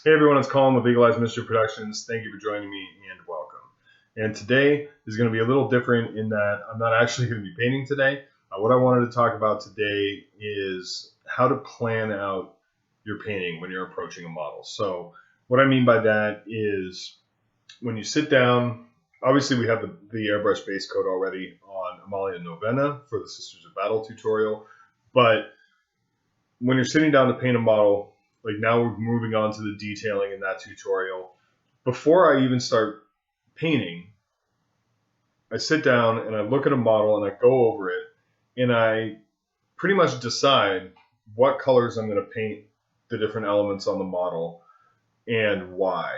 Hey everyone, it's Colin with Legalized Mystery Productions. Thank you for joining me and welcome. And today is going to be a little different in that I'm not actually going to be painting today. What I wanted to talk about today is how to plan out your painting when you're approaching a model. So what I mean by that is when you sit down, obviously we have the airbrush base coat already on Amalia Novena for the Sisters of Battle tutorial, but when you're sitting down to paint a model, like now we're moving on to the detailing in that tutorial. Before I even start painting, I sit down and I look at a model and I go over it and I pretty much decide what colors I'm going to paint the different elements on the model and why.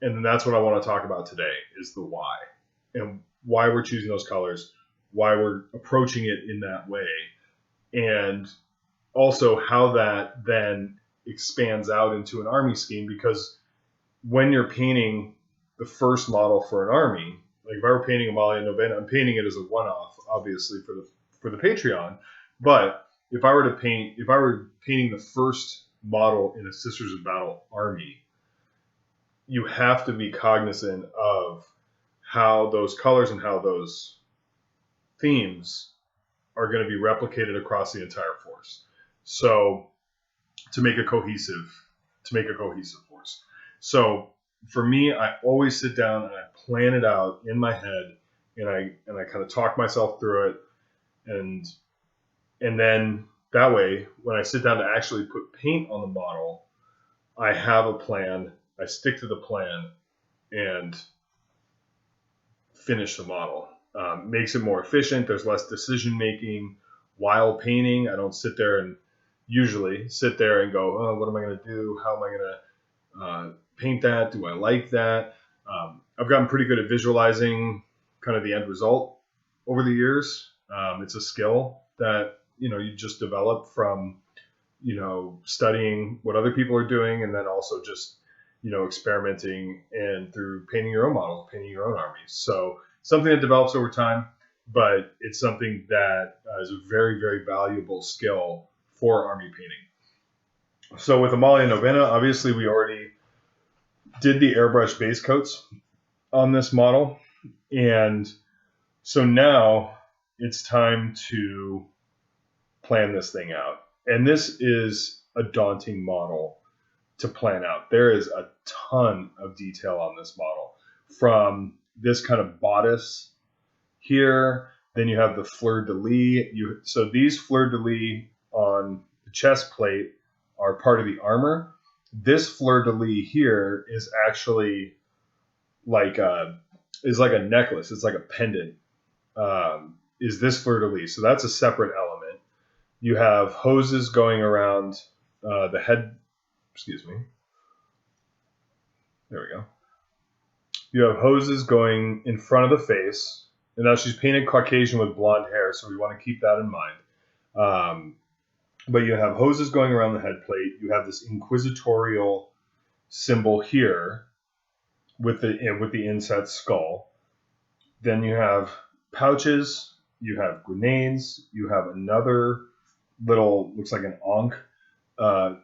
And then that's what I want to talk about today is the why and why we're choosing those colors, why we're approaching it in that way, and also how that then expands out into an army scheme, because when you're painting the first model for an army, like if I were painting Amalia Novena, I'm painting it as a one-off, obviously for the Patreon. But if I were painting the first model in a Sisters of Battle army, you have to be cognizant of how those colors and how those themes are going to be replicated across the entire force. So to make a cohesive force. So for me, I always sit down and I plan it out in my head, and I kind of talk myself through it, and then that way when I sit down to actually put paint on the model, I have a plan, I stick to the plan, and finish the model. Makes it more efficient. There's less decision making while painting. I don't usually sit there and go, oh, what am I going to do? How am I going to paint that? Do I like that? I've gotten pretty good at visualizing kind of the end result over the years. It's a skill that, you just develop from, studying what other people are doing, and then also just, experimenting and through painting your own models, painting your own armies. So something that develops over time, but it's something that is a very, very valuable skill for army painting. So with Amalia Novena, obviously we already did the airbrush base coats on this model. And so now it's time to plan this thing out. And this is a daunting model to plan out. There is a ton of detail on this model, from this kind of bodice here. Then you have the fleur-de-lis. So these fleur-de-lis on the chest plate are part of the armor. This fleur-de-lis here is actually like a necklace. It's like a pendant. Is this fleur-de-lis? So that's a separate element. You have hoses going around the head. Excuse me. There we go. You have hoses going in front of the face. And now she's painted Caucasian with blonde hair, so we want to keep that in mind. But you have hoses going around the head plate. You have this inquisitorial symbol here with the inset skull. Then you have pouches. You have grenades. You have another little, looks like an ankh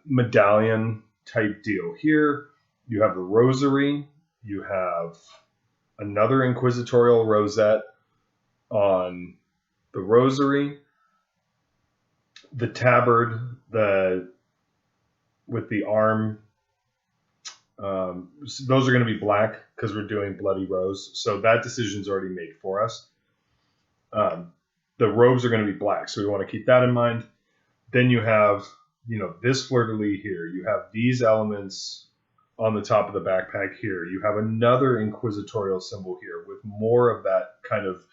medallion type deal here. You have the rosary. You have another inquisitorial rosette on the rosary, the tabard, with the arm. Those are going to be black because we're doing Bloody Rose. So that decision's already made for us. The robes are going to be black, so we want to keep that in mind. Then you have, this fleur-de-lis here. You have these elements on the top of the backpack here. You have another inquisitorial symbol here with more of that kind of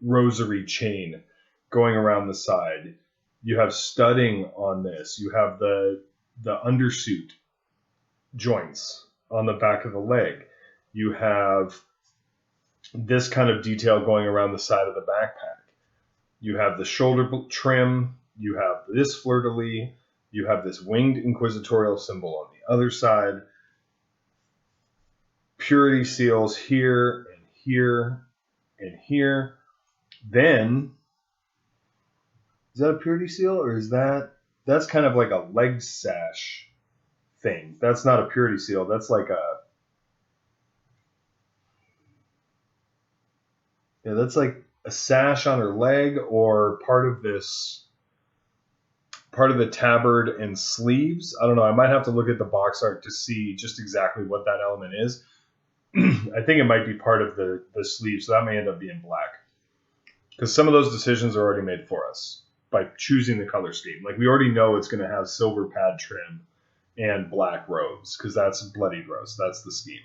rosary chain going around the side. You have studding on this. You have the undersuit joints on the back of the leg. You have this kind of detail going around the side of the backpack. You have the shoulder trim. You have this fleur-de-lis. You have this winged inquisitorial symbol on the other side. Purity seals here and here and here. Then, is that a purity seal, or is that's kind of like a leg sash thing. That's not a purity seal. That's like that's like a sash on her leg, or part of the tabard and sleeves. I don't know. I might have to look at the box art to see just exactly what that element is. I think it might be part of the sleeve, so that may end up being black. Because some of those decisions are already made for us by choosing the color scheme. Like, we already know it's going to have silver pad trim and black robes, because that's bloody gross. That's the scheme.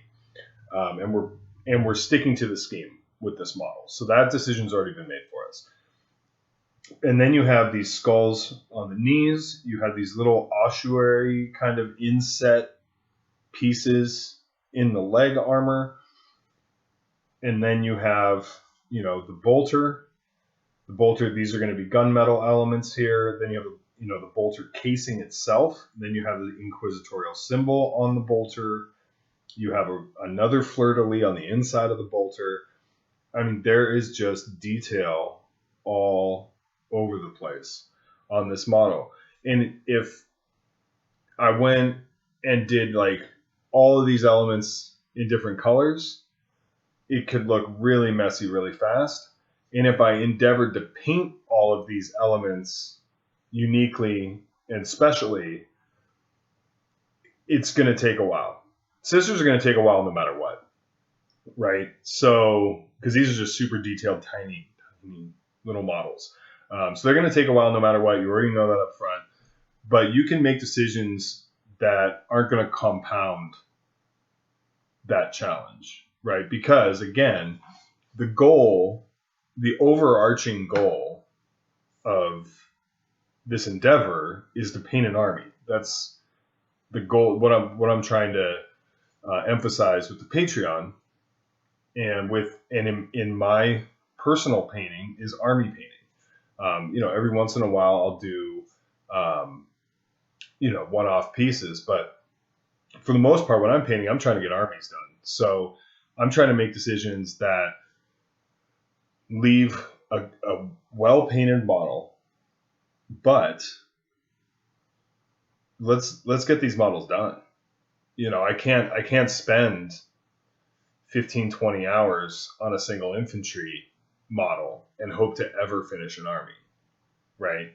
And we're sticking to the scheme with this model. So that decision's already been made for us. And then you have these skulls on the knees. You have these little ossuary kind of inset pieces in the leg armor. And then you have, the bolter. The bolter, these are going to be gunmetal elements here. Then you have, the bolter casing itself. Then you have the inquisitorial symbol on the bolter. You have another fleur-de-lis on the inside of the bolter. I mean, there is just detail all over the place on this model. And if I went and did like all of these elements in different colors, it could look really messy really fast. And if I endeavored to paint all of these elements uniquely and specially, it's going to take a while. Scissors are going to take a while no matter what, right? So, because these are just super detailed, tiny little models. So they're going to take a while no matter what. You already know that up front. But you can make decisions that aren't going to compound that challenge, right? Because, again, the overarching goal of this endeavor is to paint an army. That's the goal. What I'm trying to emphasize with the Patreon and in my personal painting is army painting. Every once in a while I'll do, one-off pieces, but for the most part, when I'm painting, I'm trying to get armies done. So I'm trying to make decisions that leave a well-painted model, but let's get these models done. I can't spend 15, 20 hours on a single infantry model and hope to ever finish an army, right?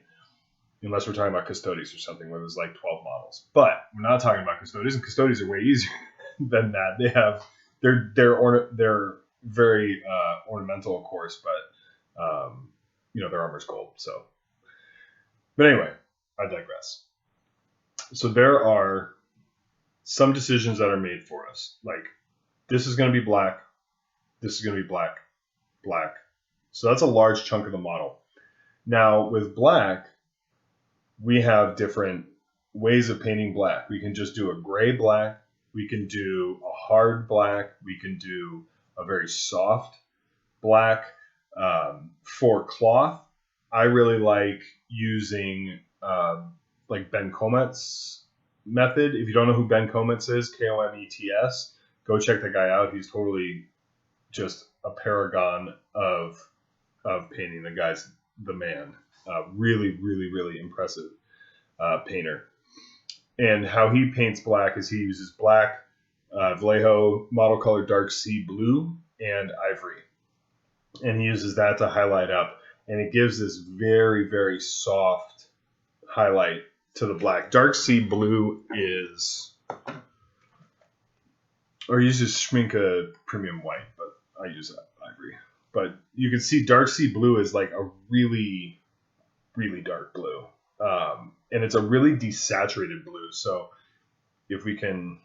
Unless we're talking about Custodes or something where there's like 12 models. But we're not talking about Custodes, and Custodes are way easier than that. They're very ornamental, of course, but their armor's gold. So, but anyway, I digress. So there are some decisions that are made for us, like this is going to be black, this is going to be black, black. So that's a large chunk of the model. Now with black, we have different ways of painting black. We can just do a gray black. We can do a hard black. We can do a very soft black. For cloth, I really like using like Ben Kometz method. If you don't know who Ben Kometz is, Komets, go check that guy out. He's totally just a paragon of painting. The guy's the man. Really, really, really impressive painter. And how he paints black is he uses black, Vallejo model color dark sea blue, and ivory. And he uses that to highlight up. And it gives this very, very soft highlight to the black. Dark sea blue is, or uses Schmincke Premium White, but I use ivory. But you can see dark sea blue is like a really, really dark blue. And it's a really desaturated blue. So if we can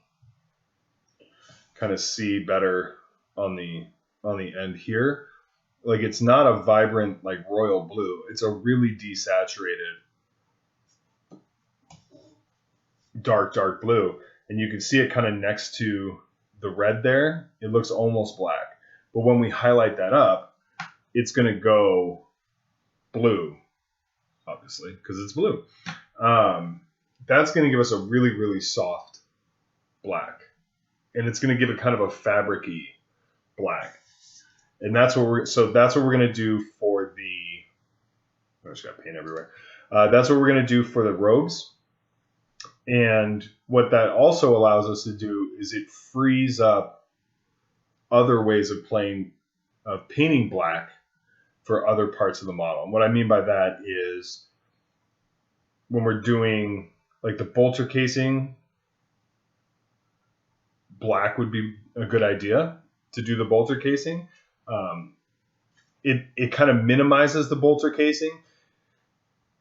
kind of see better on the end here, like it's not a vibrant like royal blue. It's a really desaturated dark blue. And you can see it kind of next to the red there. It looks almost black. But when we highlight that up, it's going to go blue, obviously, because it's blue. That's going to give us a really, really soft black. And it's going to give it kind of a fabric-y black. And that's what we're going to do for the, I just got paint everywhere. That's what we're going to do for the robes. And what that also allows us to do is it frees up other ways of painting black for other parts of the model. And what I mean by that is when we're doing like the bolter casing, black would be a good idea to do the bolter casing. It kind of minimizes the bolter casing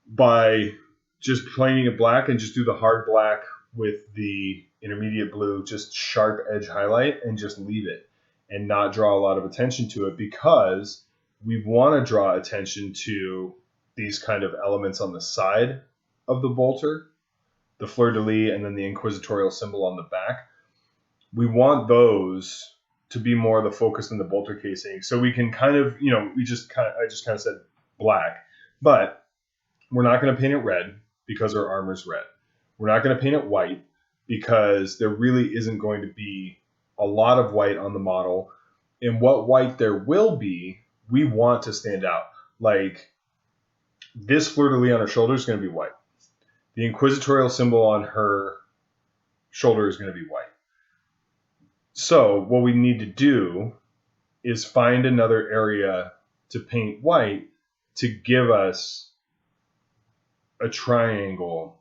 by just painting it black and just do the hard black with the intermediate blue, just sharp edge highlight, and just leave it and not draw a lot of attention to it, because we want to draw attention to these kind of elements on the side of the bolter, the fleur-de-lis, and then the inquisitorial symbol on the back. We want those to be more of the focus in the bolter casing. So we can kind of, I just kind of said black, but we're not going to paint it red because our armor's red. We're not going to paint it white because there really isn't going to be a lot of white on the model. And what white there will be, we want to stand out. Like this fleur-de-lis on her shoulder is going to be white. The inquisitorial symbol on her shoulder is going to be white. So what we need to do is find another area to paint white to give us a triangle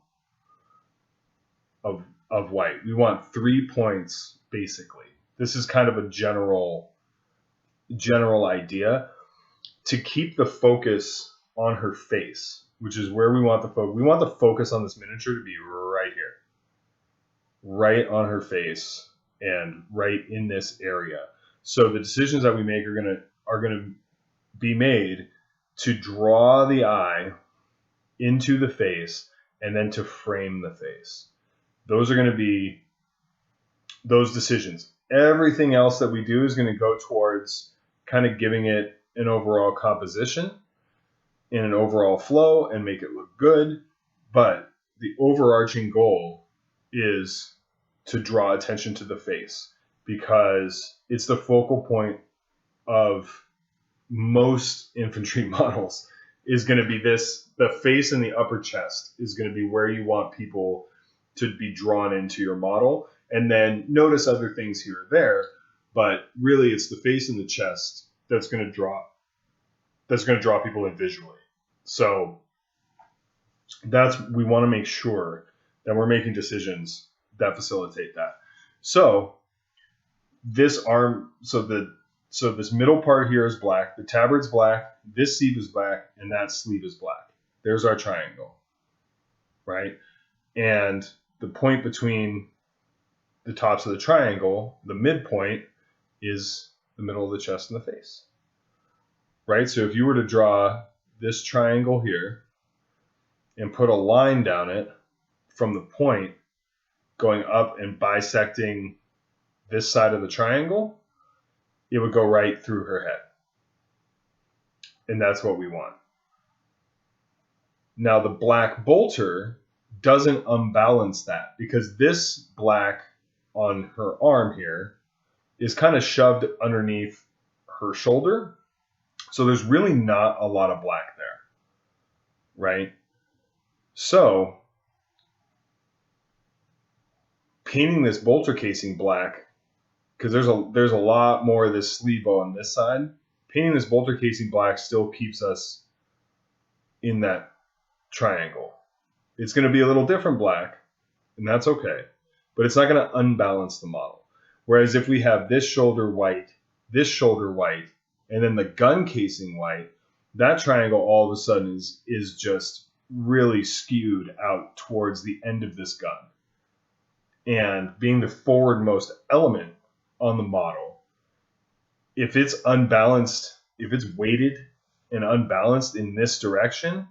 of white. We want 3 points, basically. This is kind of a general idea to keep the focus on her face, which is where we want the focus. We want the focus on this miniature to be right here, right on her face, and right in this area. So the decisions that we make are gonna be made to draw the eye into the face and then to frame the face. Those are going to be those decisions. Everything else that we do is going to go towards kind of giving it an overall composition and an overall flow and make it look good. But the overarching goal is to draw attention to the face, because it's the focal point of most infantry models. Is going to be the face and the upper chest is going to be where you want people to be drawn into your model, and then notice other things here or there, but really it's the face and the chest that's going to draw people in visually. So we want to make sure that we're making decisions that facilitate that. So this middle part here is black, the tabard's black, this sleeve is black, and that sleeve is black. There's our triangle, right? And the point between the tops of the triangle, the midpoint, is the middle of the chest and the face, right? So if you were to draw this triangle here and put a line down it from the point going up and bisecting this side of the triangle, it would go right through her head. And that's what we want. Now the black bolter doesn't unbalance that, because this black on her arm here is kind of shoved underneath her shoulder. So there's really not a lot of black there, right? So painting this bolter casing black, because there's a lot more of this sleeve bow on this side, painting this bolter casing black still keeps us in that triangle. It's going to be a little different black, and that's okay, but it's not going to unbalance the model. Whereas if we have this shoulder white, and then the gun casing white, that triangle all of a sudden is just really skewed out towards the end of this gun. And being the forwardmost element on the model, if it's unbalanced, if it's weighted and unbalanced in this direction,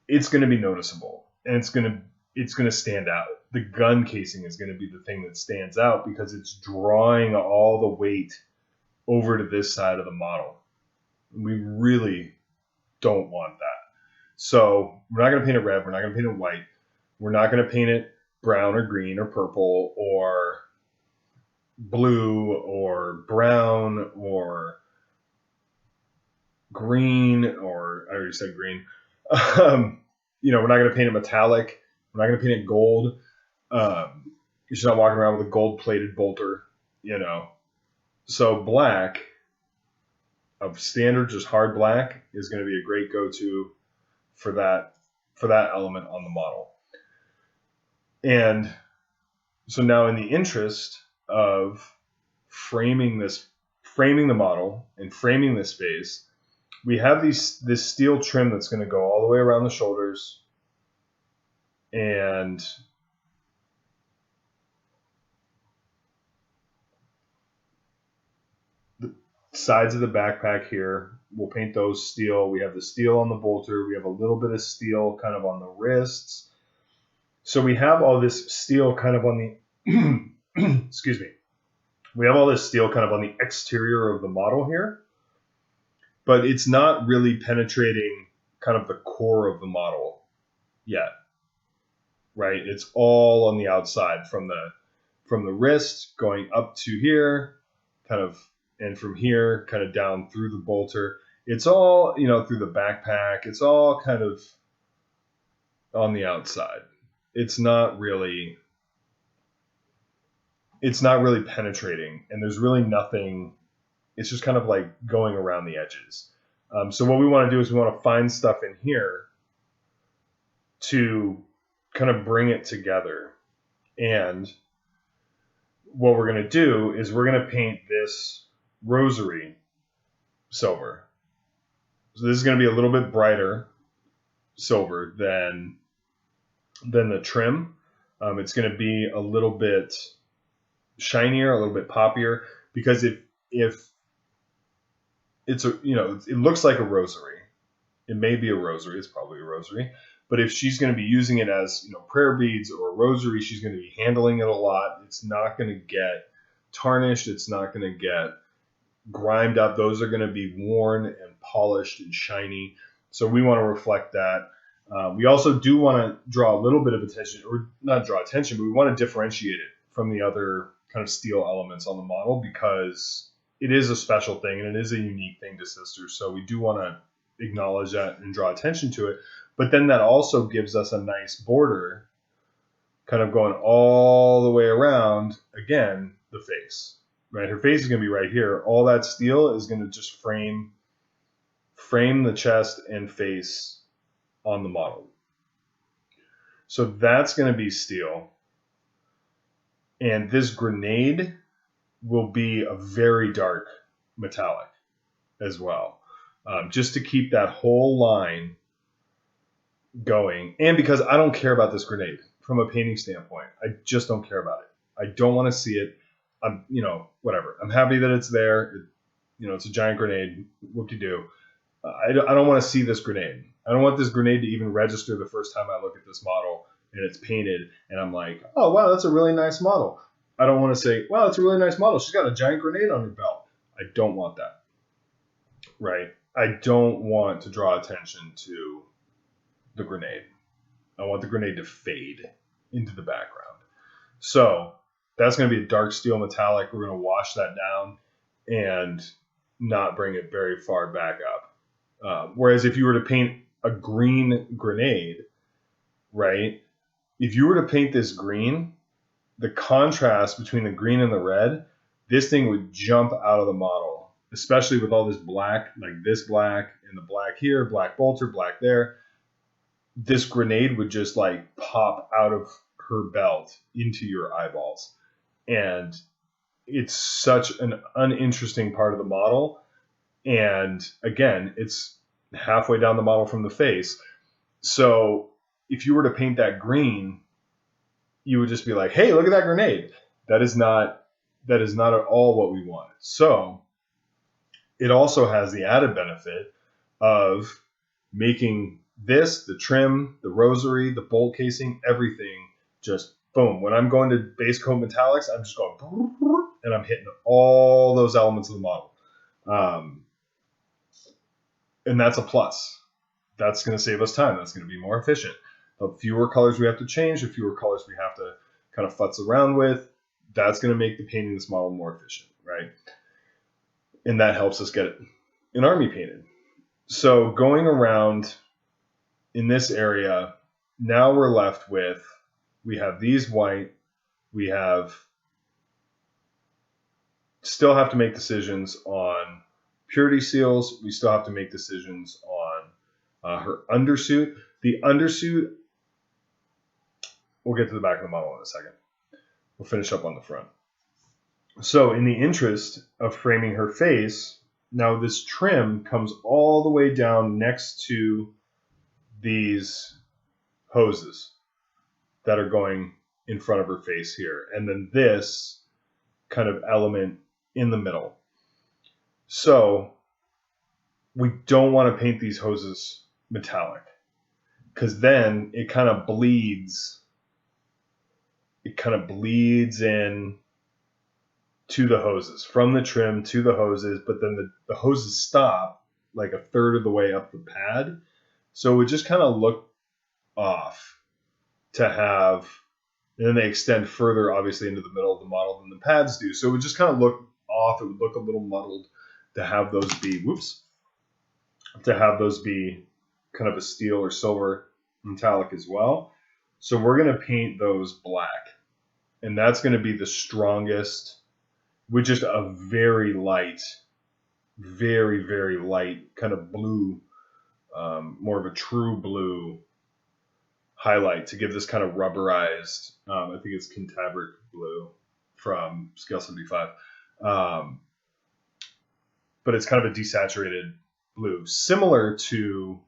it's going to be noticeable, and it's going to stand out. The gun casing is going to be the thing that stands out because it's drawing all the weight over to this side of the model. We really don't want that. So we're not going to paint it red. We're not going to paint it white. We're not going to paint it brown or green or purple or blue or brown or green, or I already said green. We're not going to paint it metallic. We're not going to paint it gold. You're just not walking around with a gold-plated bolter, you know. So black, of standard, just hard black, is going to be a great go-to for that element on the model. And so now, in the interest of framing the model and framing this face, we have this steel trim that's going to go all the way around the shoulders and the sides of the backpack here. We'll paint those steel. We have the steel on the bolter. We have a little bit of steel kind of on the wrists. So we have all this steel kind of on the excuse me. We have all this steel kind of on the exterior of the model here, but it's not really penetrating kind of the core of the model yet, right? It's all on the outside from the wrist going up to here, kind of, and from here kind of down through the bolter. It's all, through the backpack. It's all kind of on the outside. It's not really penetrating, and there's really nothing. It's just kind of like going around the edges. So what we want to do is we want to find stuff in here to kind of bring it together. And what we're going to do is we're going to paint this rosary silver. So this is going to be a little bit brighter silver than the trim. It's going to be a little bit shinier, a little bit poppier, because if it's it looks like a rosary. It may be a rosary. It's probably a rosary. But if she's going to be using it as prayer beads or a rosary, she's going to be handling it a lot. It's not going to get tarnished. It's not going to get grimed up. Those are going to be worn and polished and shiny. So we want to reflect that. We also do want to draw a little bit of attention, or not draw attention, but we want to differentiate it from the other kind of steel elements on the model, because it is a special thing and it is a unique thing to Sisters. So we do want to acknowledge that and draw attention to it. But then that also gives us a nice border kind of going all the way around, again, the face, right? Her face is going to be right here. All that steel is going to just frame the chest and face on the model. So that's going to be steel. And this grenade will be a very dark metallic as well, just to keep that whole line going. And because I don't care about this grenade from a painting standpoint, I just don't care about it. I don't want to see it. I'm, whatever. I'm happy that it's there. It's a giant grenade. Whoop-de-doo. I don't want to see this grenade. I don't want this grenade to even register the first time I look at this model and it's painted and I'm like, oh, wow, that's a really nice model. I don't want to say, wow, that's a really nice model. She's got a giant grenade on her belt. I don't want that, right? I don't want to draw attention to the grenade. I want the grenade to fade into the background. So that's going to be a dark steel metallic. We're going to wash that down and not bring it very far back up. Whereas if you were to paint a green grenade, right? If you were to paint this green, the contrast between the green and the red, this thing would jump out of the model, especially with all this black, like this black and the black here, black bolter, black there. This grenade would just like pop out of her belt into your eyeballs. And it's such an uninteresting part of the model. And again, it's halfway down the model from the face. So if you were to paint that green, you would just be like, hey, look at that grenade. That is not at all what we want. So it also has the added benefit of making this, the trim, the rosary, the bolt casing, everything just boom. When I'm going to base coat metallics, I'm just going and I'm hitting all those elements of the model. And that's a plus. That's going to save us time. That's going to be more efficient. The fewer colors we have to change, the fewer colors we have to kind of futz around with, that's going to make the painting of this model more efficient, right? And that helps us get an army painted. So going around in this area, now we're left with, we have these white, we still have to make decisions on purity seals. We still have to make decisions on her undersuit. The undersuit, we'll get to the back of the model in a second. We'll finish up on the front. So in the interest of framing her face, now this trim comes all the way down next to these hoses that are going in front of her face here. And then this kind of element in the middle. So we don't want to paint these hoses metallic, because then it kind of bleeds in to the hoses, from the trim to the hoses, but then the hoses stop like a third of the way up the pad. So it would just kind of look off to have, and then they extend further obviously into the middle of the model than the pads do. So it would just kind of look off. It would look a little muddled to have those be, kind of a steel or silver metallic as well. So we're going to paint those black, and that's going to be the strongest with just a very light, very, very light kind of blue, more of a true blue highlight to give this kind of rubberized, I think it's Cantabric blue from Scale 75. But it's kind of a desaturated blue, similar to,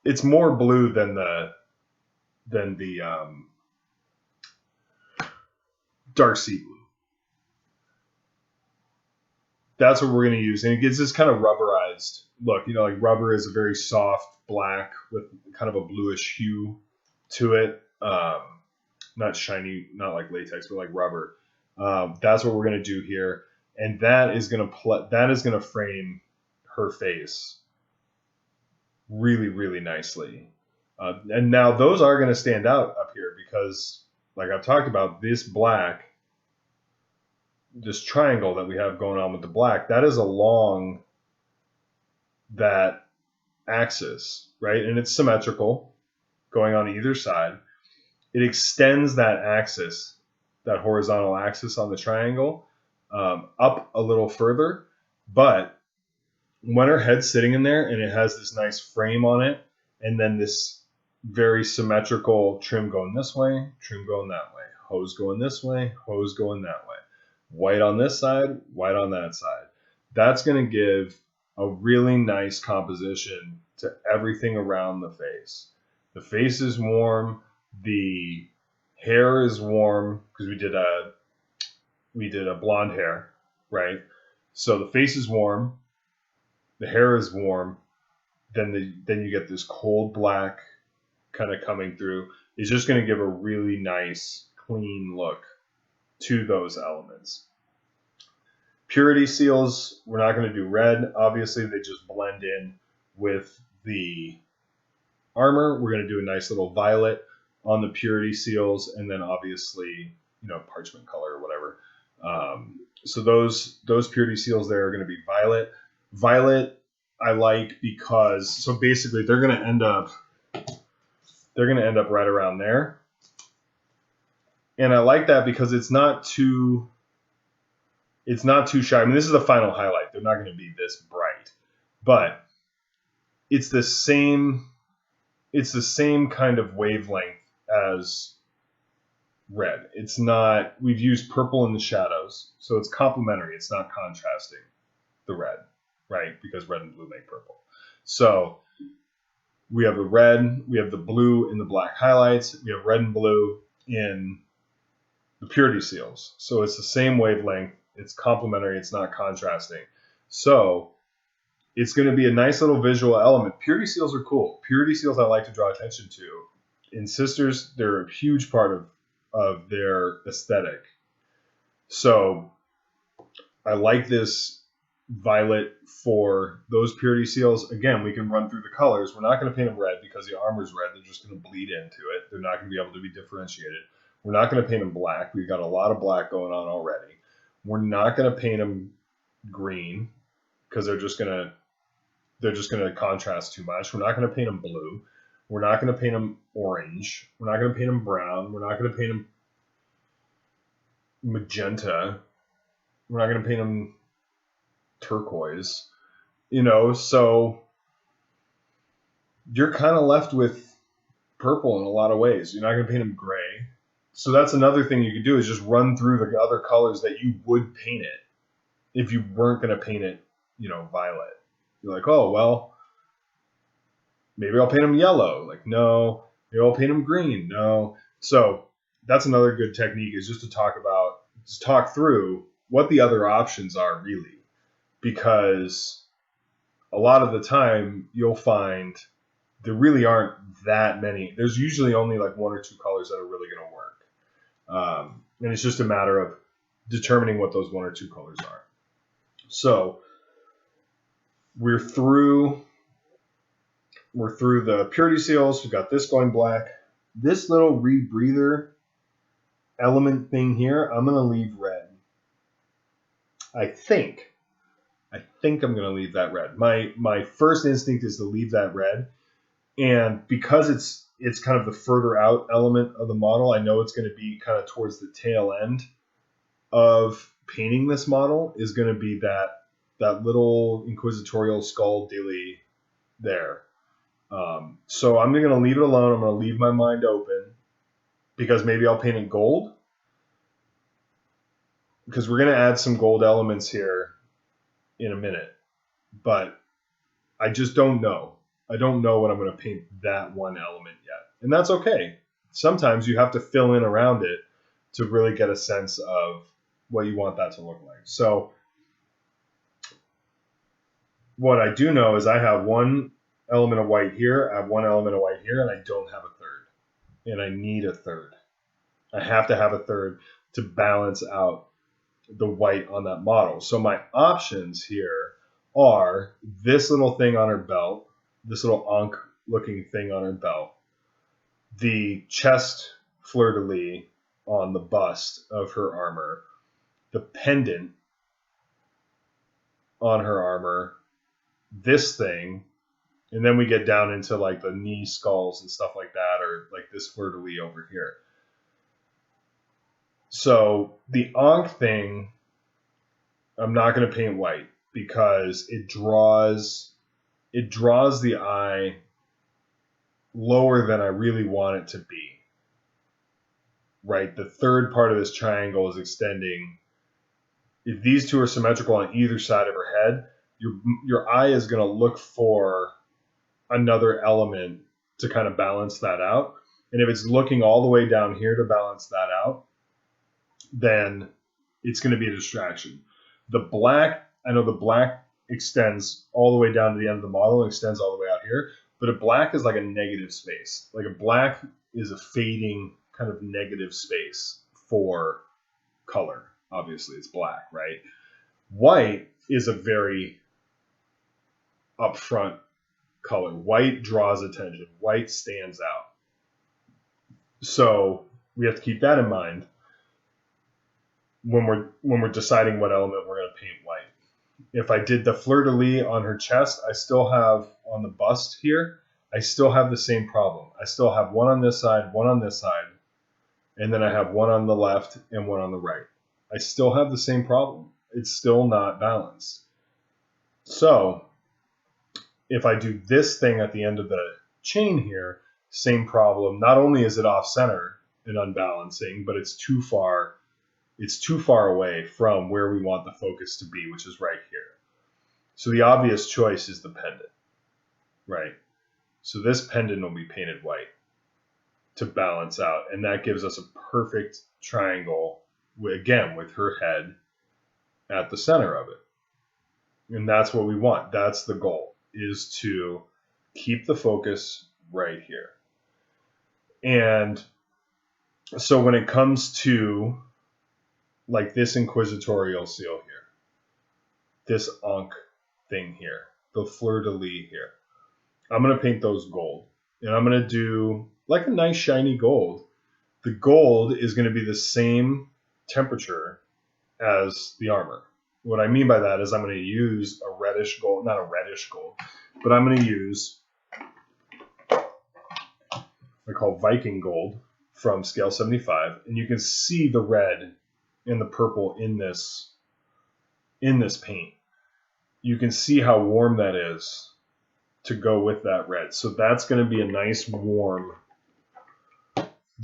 it's more blue than the dark sea blue. That's what we're going to use. And it gives this kind of rubberized look. You know, like rubber is a very soft black with kind of a bluish hue to it. Not shiny, not like latex, but like rubber. That's what we're going to do here. And that is going to frame her face really, really nicely. And now those are going to stand out up here because, like I've talked about, this triangle that we have going on with the black, that is along that axis, right? And it's symmetrical going on either side. It extends that axis, that horizontal axis on the triangle, up a little further. But when her head's sitting in there and it has this nice frame on it, and then this very symmetrical trim going this way, trim going that way, hose going this way, hose going that way, white on this side, white on that side. That's going to give a really nice composition to everything around the face. The face is warm. The hair is warm because we did a blonde hair, right? So the face is warm. The hair is warm. Then you get this cold black kind of coming through. It's just going to give a really nice, clean look to those elements. Purity seals, we're not going to do red. Obviously, they just blend in with the armor. We're going to do a nice little violet on the purity seals, and then obviously, parchment color or whatever. So those purity seals there are going to be violet. Violet I like because, so basically they're going to end up right around there. And I like that because it's not too shy. I mean, this is the final highlight. They're not going to be this bright, but it's the same kind of wavelength as red. It's not, we've used purple in the shadows, so it's complementary. It's not contrasting the red, right? Because red and blue make purple. So we have the red, we have the blue in the black highlights, we have red and blue in the purity seals. So it's the same wavelength. It's complementary. It's not contrasting. So it's going to be a nice little visual element. Purity seals are cool. Purity seals I like to draw attention to. In Sisters, they're a huge part of their aesthetic. So I like this violet for those purity seals. Again, we can run through the colors. We're not going to paint them red because the armor's red. They're just going to bleed into it. They're not going to be able to be differentiated. We're not going to paint them black. We've got a lot of black going on already. We're not going to paint them green because they're just going to contrast too much. We're not going to paint them blue. We're not going to paint them orange. We're not going to paint them brown. We're not going to paint them magenta. We're not going to paint them turquoise. So you're kind of left with purple in a lot of ways. You're not going to paint them gray. So that's another thing you could do, is just run through the other colors that you would paint it if you weren't going to paint it, violet. You're like, oh, well, maybe I'll paint them yellow. Like, no. Maybe I'll paint them green. No. So that's another good technique, is just to talk through what the other options are really. Because a lot of the time you'll find there really aren't that many. There's usually only like one or two colors that are really going to work. And it's just a matter of determining what those one or two colors are. So we're through the purity seals. We've got this going black. This little rebreather element thing here, I'm going to leave red. I think I'm going to leave that red. My first instinct is to leave that red. And because it's kind of the further out element of the model, I know it's going to be kind of towards the tail end of painting this model, is going to be that little inquisitorial skull dilly there. So I'm going to leave it alone. I'm going to leave my mind open, because maybe I'll paint it gold, because we're going to add some gold elements here in a minute. But I just don't know. I don't know what I'm going to paint that one element yet. And that's okay. Sometimes you have to fill in around it to really get a sense of what you want that to look like. So what I do know is I have one element of white here, I have one element of white here, and I don't have a third. And I need a third. I have to have a third to balance out the white on that model. So my options here are this little thing on her belt, this little Ankh looking thing on her belt, the chest fleur-de-lis on the bust of her armor, the pendant on her armor, this thing, and then we get down into like the knee skulls and stuff like that, or like this fleur-de-lis over here. So the Ankh thing, I'm not going to paint white, because it draws the eye lower than I really want it to be. Right? The third part of this triangle is extending. If these two are symmetrical on either side of her head, your eye is going to look for another element to kind of balance that out. And if it's looking all the way down here to balance that out, then it's going to be a distraction. The black, I know the black extends all the way down to the end of the model and extends all the way out here, but a black is like a negative space. Like a black is a fading kind of negative space for color. Obviously, it's black, right? White is a very upfront color. White draws attention. White stands out. So we have to keep that in mind when we're deciding what element we're going to paint white. If I did the fleur-de-lis on her chest, I still have on the bust here, I still have the same problem. I still have one on this side, one on this side, and then I have one on the left and one on the right. I still have the same problem. It's still not balanced. So if I do this thing at the end of the chain here, same problem. Not only is it off center and unbalancing, but it's too far away from where we want the focus to be, which is right here. So the obvious choice is the pendant, right? So this pendant will be painted white to balance out, and that gives us a perfect triangle, again, with her head at the center of it. And that's what we want. That's the goal, is to keep the focus right here. And so when it comes to like this inquisitorial seal here, this Ankh thing here, the fleur-de-lis here, I'm going to paint those gold. And I'm going to do like a nice shiny gold. The gold is going to be the same temperature as the armor. What I mean by that is I'm going to use a reddish gold, not a reddish gold, but I'm going to use I call Viking Gold from scale 75, and you can see the red and the purple in this paint. You can see how warm that is to go with that red. So that's going to be a nice warm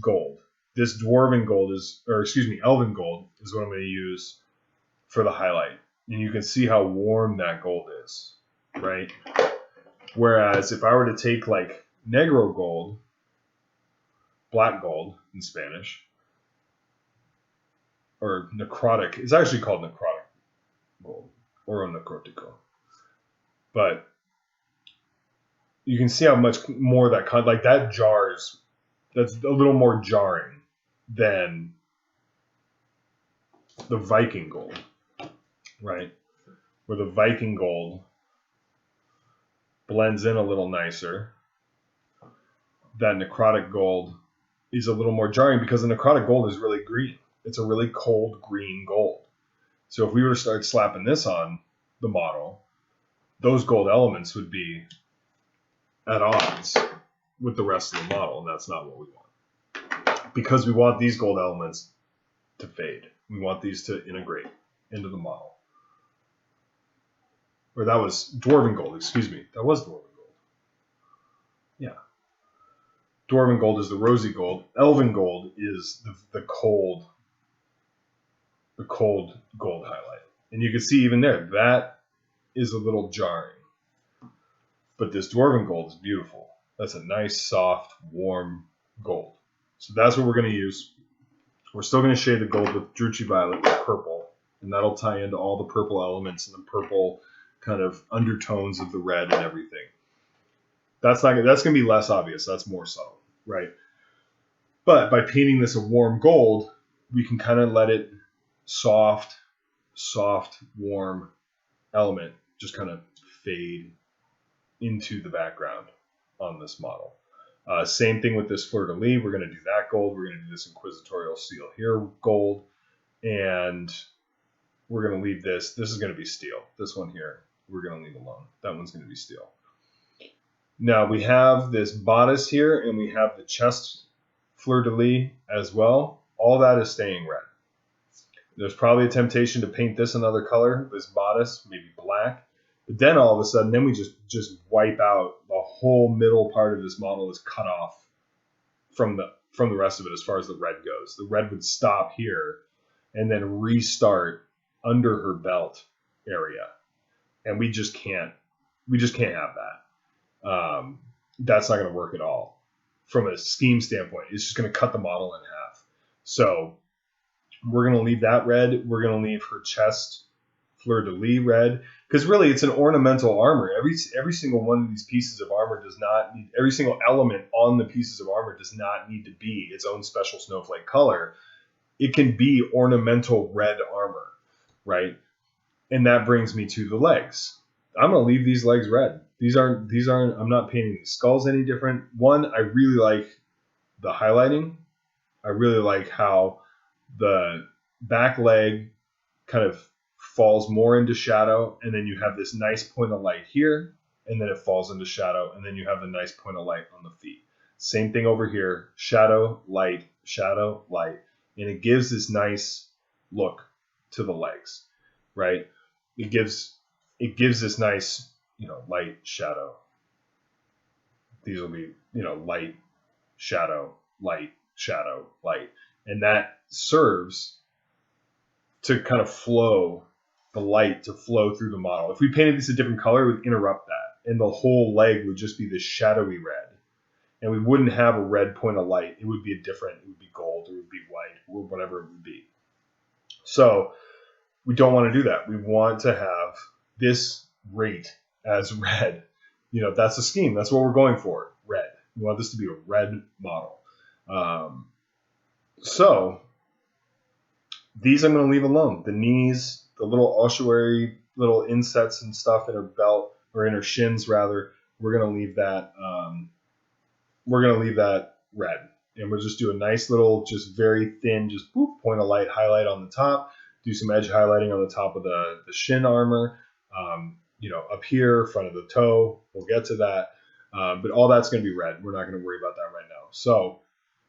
gold. This Elven Gold is what I'm going to use for the highlight. And you can see how warm that gold is, right? Whereas if I were to take like Negro Gold, black gold in Spanish, or necrotic, it's actually called necrotic gold, or necrotico. But you can see how much more that jars. That's a little more jarring than the Viking Gold, right? Where the Viking Gold blends in a little nicer. That necrotic gold is a little more jarring because the necrotic gold is really green. It's a really cold green gold. So if we were to start slapping this on the model, those gold elements would be at odds with the rest of the model, and that's not what we want. Because we want these gold elements to fade. We want these to integrate into the model. Or that was Dwarven Gold, excuse me. That was Dwarven Gold. Yeah. Dwarven Gold is the rosy gold. Elven Gold is the cold gold highlight. And you can see even there, that is a little jarring. But this Dwarven Gold is beautiful. That's a nice, soft, warm gold. So that's what we're going to use. We're still going to shade the gold with Druchii Violet with purple. And that'll tie into all the purple elements and the purple kind of undertones of the red and everything. That's going to be less obvious. That's more subtle, right? But by painting this a warm gold, we can kind of let it soft, warm element just kind of fade into the background on this model. Same thing with this fleur-de-lis. We're going to do that gold. We're going to do this inquisitorial seal here gold. And we're going to leave this. This is going to be steel. This one here, we're going to leave alone. That one's going to be steel. Now we have this bodice here, and we have the chest fleur-de-lis as well. All that is staying red. There's probably a temptation to paint this another color, this bodice, maybe black. But then all of a sudden, then we just wipe out the whole middle part of this model is cut off from the rest of it as far as the red goes. The red would stop here and then restart under her belt area. And we just can't have that. That's not going to work at all. From a scheme standpoint, it's just going to cut the model in half. So we're going to leave that red. We're going to leave her chest fleur-de-lis red, because really it's an ornamental armor. Every single one of these pieces of armor does not need, every single element on the pieces of armor does not need to be its own special snowflake color. It can be ornamental red armor, right? And that brings me to the legs. I'm going to leave these legs red. These aren't, I'm not painting these skulls any different. One, I really like the highlighting. I really like how the back leg kind of falls more into shadow, and then you have this nice point of light here, and then it falls into shadow, and then you have the nice point of light on the feet. Same thing over here, shadow, light, and it gives this nice look to the legs, right? It gives this nice, light, shadow. These will be, light, shadow, light, and that serves to kind of flow the light to flow through the model. If we painted this a different color, it would interrupt that, and the whole leg would just be this shadowy red, and we wouldn't have a red point of light. It would be it would be gold, or it would be white, or whatever it would be. So we don't want to do that. We want to have this rate as red. That's the scheme. That's what we're going for, red. We want this to be a red model. So these I'm going to leave alone. The knees, the little ossuary, little insets and stuff in her belt, or in her shins rather, we're going to leave that. We're going to leave that red, and we'll just do a nice little, just very thin, just boop, point of light highlight on the top. Do some edge highlighting on the top of the shin armor. Up here, front of the toe. We'll get to that. But all that's going to be red. We're not going to worry about that right now. So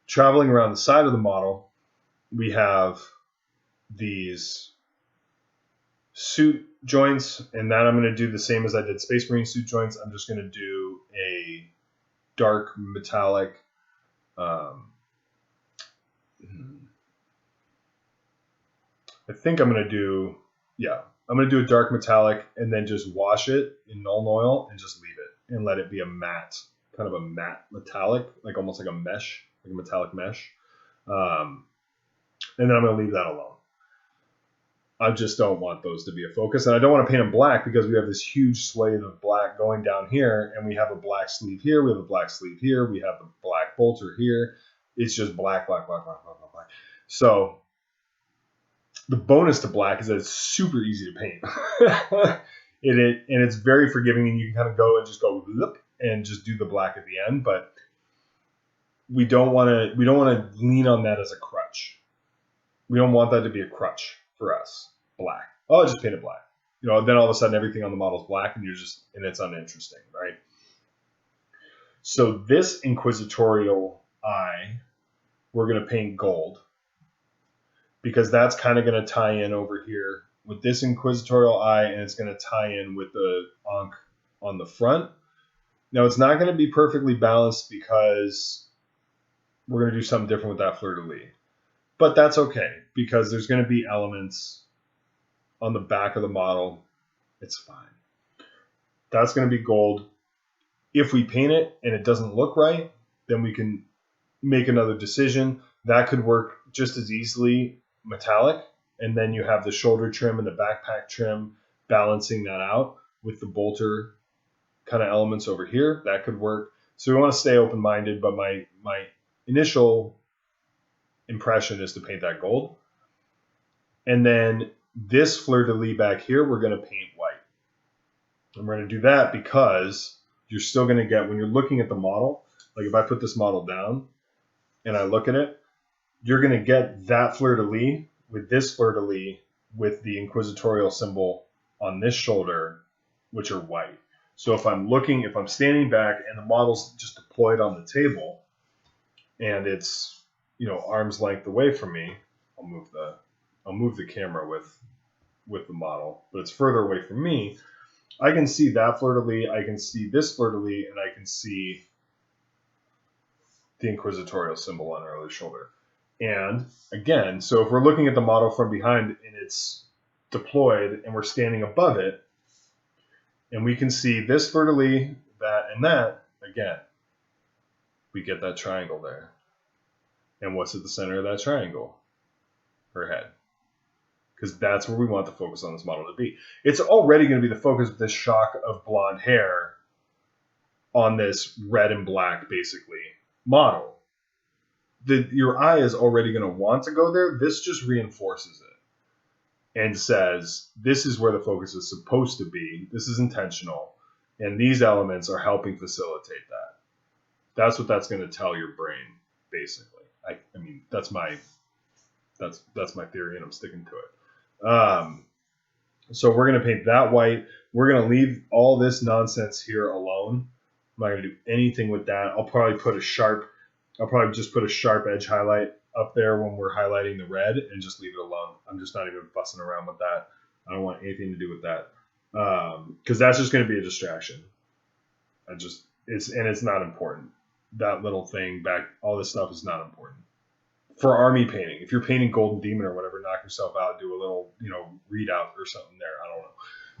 traveling around the side of the model, we have these suit joints, and that I'm going to do the same as I did Space Marine suit joints. I'm just going to do a dark metallic I think I'm going to do, I'm going to do a dark metallic and then just wash it in Nuln Oil and just leave it and let it be a matte, kind of a matte metallic, like almost like a mesh, like a metallic mesh. And then I'm going to leave that alone. I just don't want those to be a focus. And I don't want to paint them black because we have this huge swathe of black going down here, and we have a black sleeve here, we have a black sleeve here, we have a black bolter here. It's just black, black, black, black, black, black, black. So the bonus to black is that it's super easy to paint. And it's very forgiving, and you can kind of go and just go and just do the black at the end. But we don't want to lean on that as a crutch. We don't want that to be a crutch for us. Black. Oh, just paint it black. Then all of a sudden everything on the model is black, and it's uninteresting, right? So this inquisitorial eye, we're going to paint gold, because that's kind of going to tie in over here with this inquisitorial eye, and it's going to tie in with the Ankh on the front. Now, it's not going to be perfectly balanced because we're going to do something different with that fleur-de-lis. But that's okay, because there's going to be elements on the back of the model. It's fine. That's going to be gold. If we paint it and it doesn't look right, then we can make another decision. That could work just as easily metallic, and then you have the shoulder trim and the backpack trim balancing that out with the bolter kind of elements over here. That could work. So we want to stay open-minded, but my initial impression is to paint that gold. And then this fleur-de-lis back here, we're going to paint white. And we're going to do that because you're still going to get, when you're looking at the model, like if I put this model down and I look at it, you're going to get that fleur-de-lis with this fleur-de-lis with the inquisitorial symbol on this shoulder, which are white. So if I'm standing back and the model's just deployed on the table and it's, arm's length away from me, I'll move the camera with the model, but it's further away from me. I can see that fleur-de-lis, I can see this fleur-de-lis, and I can see the inquisitorial symbol on our other shoulder. And again, so if we're looking at the model from behind and it's deployed and we're standing above it, and we can see this fleur-de-lis, that, and that, again, we get that triangle there. And what's at the center of that triangle? Her head. Because that's where we want the focus on this model to be. It's already going to be the focus of this shock of blonde hair on this red and black, basically, model. Your eye is already going to want to go there. This just reinforces it and says, this is where the focus is supposed to be. This is intentional. And these elements are helping facilitate that. That's what that's going to tell your brain, basically. I mean, that's my theory, and I'm sticking to it. So we're going to paint that white. We're going to leave all this nonsense here alone. I'm not going to do anything with that. I'll probably just put a sharp edge highlight up there when we're highlighting the red and just leave it alone. I'm just not even fussing around with that. I don't want anything to do with that. Because that's just going to be a distraction. It's not important. That little thing back, all this stuff is not important. For army painting, if you're painting Golden Demon or whatever, knock yourself out, do a little, readout or something there. I don't know.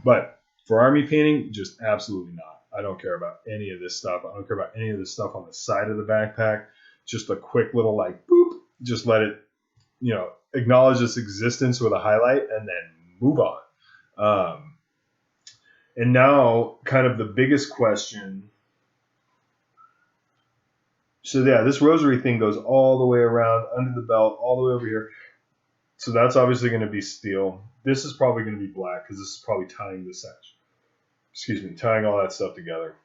But for army painting, just absolutely not. I don't care about any of this stuff. I don't care about any of this stuff on the side of the backpack. Just a quick little boop. Just let it, acknowledge its existence with a highlight and then move on. And now kind of the biggest question. So yeah, this rosary thing goes all the way around under the belt, all the way over here. So that's obviously going to be steel. This is probably going to be black because this is probably tying this edge. Tying all that stuff together.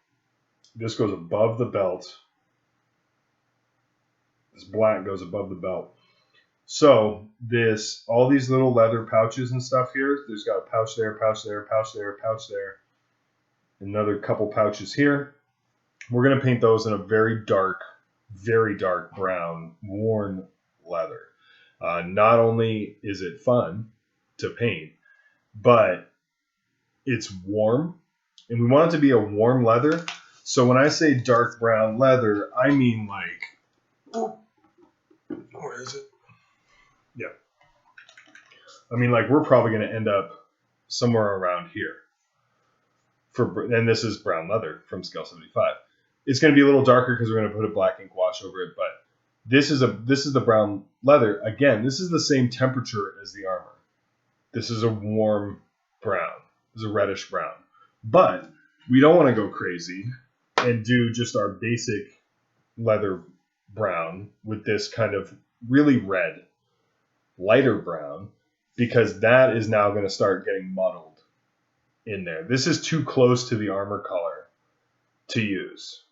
This goes above the belt. This black goes above the belt. So all these little leather pouches and stuff here, there's got a pouch there, pouch there, pouch there, pouch there. Another couple pouches here. We're going to paint those in a very dark very dark brown, worn leather. Not only is it fun to paint, but it's warm, and we want it to be a warm leather. So when I say dark brown leather, I mean like, where is it? Yeah. I mean, like, we're probably going to end up somewhere around here. And this is brown leather from Scale 75. It's going to be a little darker because we're going to put a black ink wash over it, but this is the brown leather. Again, this is the same temperature as the armor. This is a warm brown. This is a reddish brown. But we don't want to go crazy and do just our basic leather brown with this kind of really red, lighter brown, because that is now going to start getting muddled in there. This is too close to the armor color to use.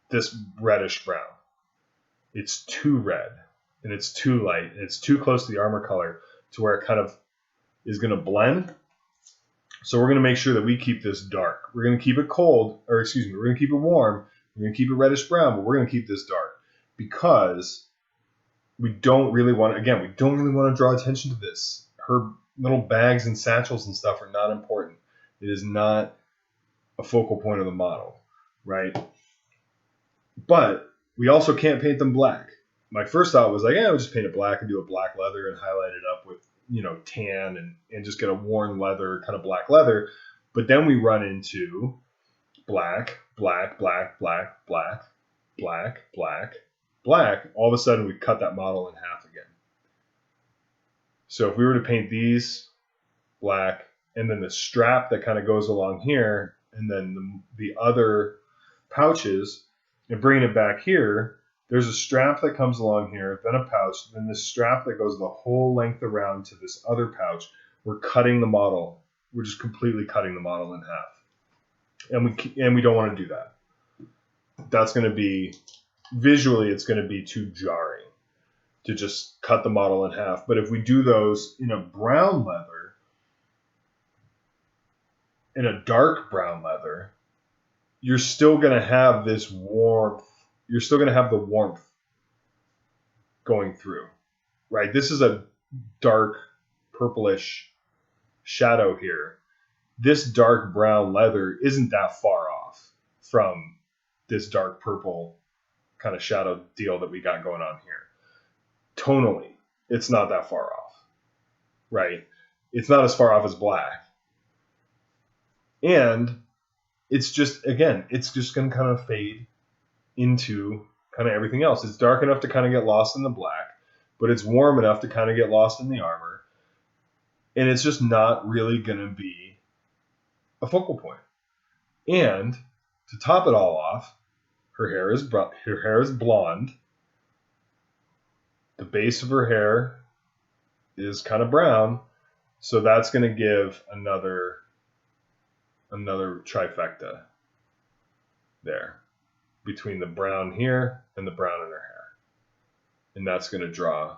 This reddish brown. It's too red, and it's too light, and it's too close to the armor color to where it kind of is going to blend. So we're going to make sure that we keep this dark. We're going to keep it cold, or excuse me, we're going to keep it warm. We're going to keep it reddish brown, but we're going to keep this dark because we don't really want to draw attention to this. Her little bags and satchels and stuff are not important. It is not a focal point of the model, right? But we also can't paint them black. My first thought was like, yeah, I'll just paint it black and do a black leather and highlight it up with, tan and just get a worn leather, kind of black leather. But then we run into black, black, black, black, black, black, black, black. All of a sudden, we cut that model in half again. So if we were to paint these black, and then the strap that kind of goes along here, and then the other pouches, and bringing it back here, there's a strap that comes along here, then a pouch, then this strap that goes the whole length around to this other pouch. We're cutting the model. We're just completely cutting the model in half. And we don't want to do that. That's going to be, visually, it's going to be too jarring to just cut the model in half. But if we do those in a brown leather, in a dark brown leather, you're still going to have this warmth. You're still going to have the warmth going through, right? This is a dark purplish shadow here. This dark brown leather isn't that far off from this dark purple kind of shadow deal that we got going on here. Tonally, it's not that far off, right? It's not as far off as black. And it's just, again, it's just going to kind of fade into kind of everything else. It's dark enough to kind of get lost in the black, but it's warm enough to kind of get lost in the armor. And it's just not really going to be a focal point. And to top it all off, her hair is blonde. The base of her hair is kind of brown, so that's going to give another trifecta there between the brown here and the brown in her hair. And that's going to draw,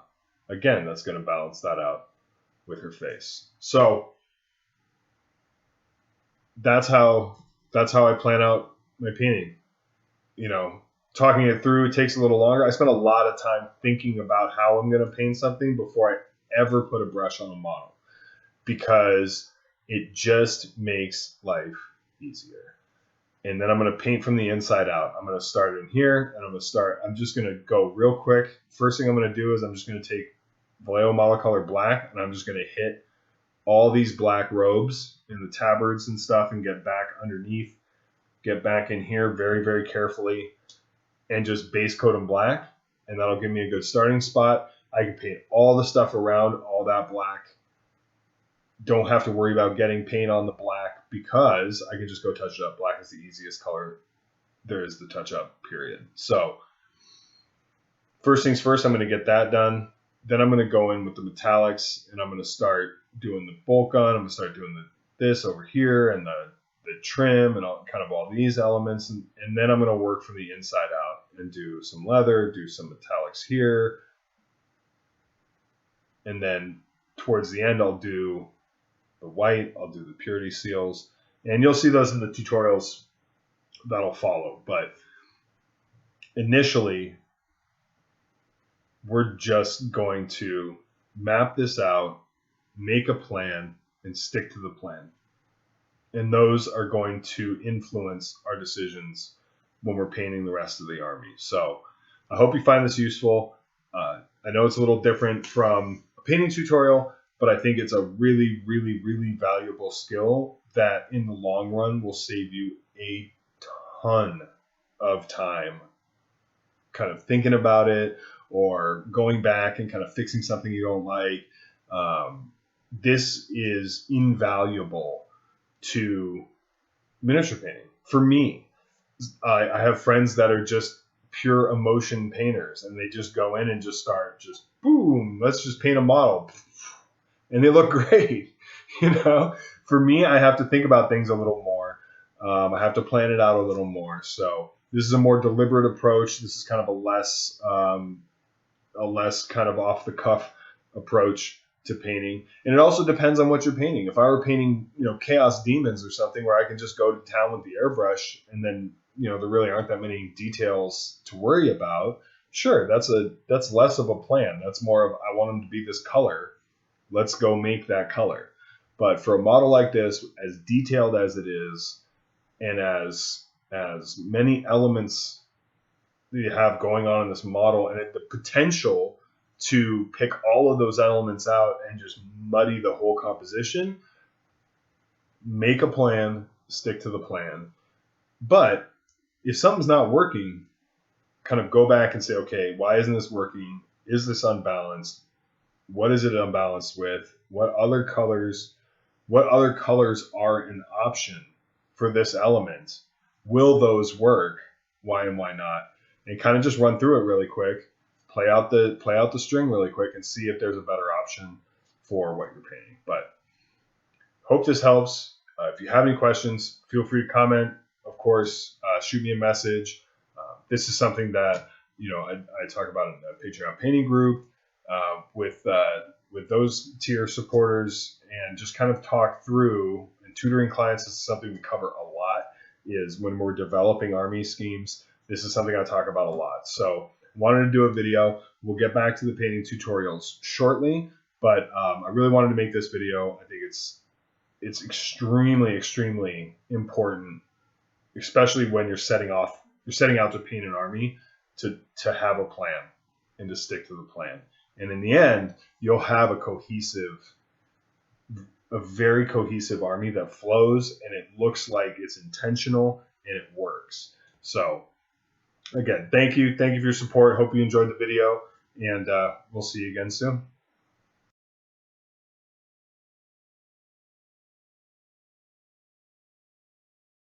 again, that's going to balance that out with her face. So that's how I plan out my painting. Talking it through, it takes a little longer. I spent a lot of time thinking about how I'm going to paint something before I ever put a brush on a model, because it just makes life easier. And then I'm going to paint from the inside out. I'm going to start in here, and I'm just going to go real quick. First thing I'm going to do is I'm just going to take Vallejo Monocolor Black, and I'm just going to hit all these black robes and the tabards and stuff and get back underneath, get back in here very, very carefully, and just base coat them black. And that'll give me a good starting spot. I can paint all the stuff around all that black. Don't have to worry about getting paint on the black because I can just go touch it up. Black is the easiest color there is to touch up, period. So first things first, I'm going to get that done. Then I'm going to go in with the metallics, and I'm going to start doing the bolt gun. I'm going to start doing this over here and the trim and all these elements. And then I'm going to work from the inside out and do some leather, do some metallics here. And then towards the end, I'll do the white, I'll do the purity seals, and you'll see those in the tutorials that'll follow. But initially, we're just going to map this out, make a plan, and stick to the plan. And those are going to influence our decisions when we're painting the rest of the army. So I hope you find this useful. I know it's a little different from a painting tutorial, but I think it's a really, really, really valuable skill that in the long run will save you a ton of time kind of thinking about it or going back and kind of fixing something you don't like. This is invaluable to miniature painting. For me, I have friends that are just pure emotion painters, and they just go in and just start just boom, let's just paint a model, and they look great. For me, I have to think about things a little more. I have to plan it out a little more. So this is a more deliberate approach. This is kind of a less kind of off the cuff approach to painting. And it also depends on what you're painting. If I were painting, Chaos Demons or something where I can just go to town with the airbrush and then, there really aren't that many details to worry about. Sure, that's less of a plan. That's more of, I want them to be this color. Let's go make that color. But for a model like this, as detailed as it is, and as many elements that you have going on in this model, and the potential to pick all of those elements out and just muddy the whole composition, make a plan, stick to the plan. But if something's not working, kind of go back and say, okay, why isn't this working? Is this unbalanced? What is it unbalanced with? What other colors are an option for this element? Will those work? Why and why not? And kind of just run through it really quick. Play out the string really quick and see if there's a better option for what you're painting. But hope this helps. If you have any questions, feel free to comment. Of course, shoot me a message. This is something that I talk about in the Patreon painting group with those tier supporters, and just kind of talk through. And tutoring clients is something we cover a lot. Is when we're developing army schemes. This is something I talk about a lot. So wanted to do a video. We'll get back to the painting tutorials shortly, but I really wanted to make this video. I think it's extremely, extremely important, especially when you're setting out to paint an army, to have a plan and to stick to the plan. And in the end, you'll have a very cohesive army that flows, and it looks like it's intentional and it works. So again, thank you for your support. Hope you enjoyed the video, and we'll see you again soon.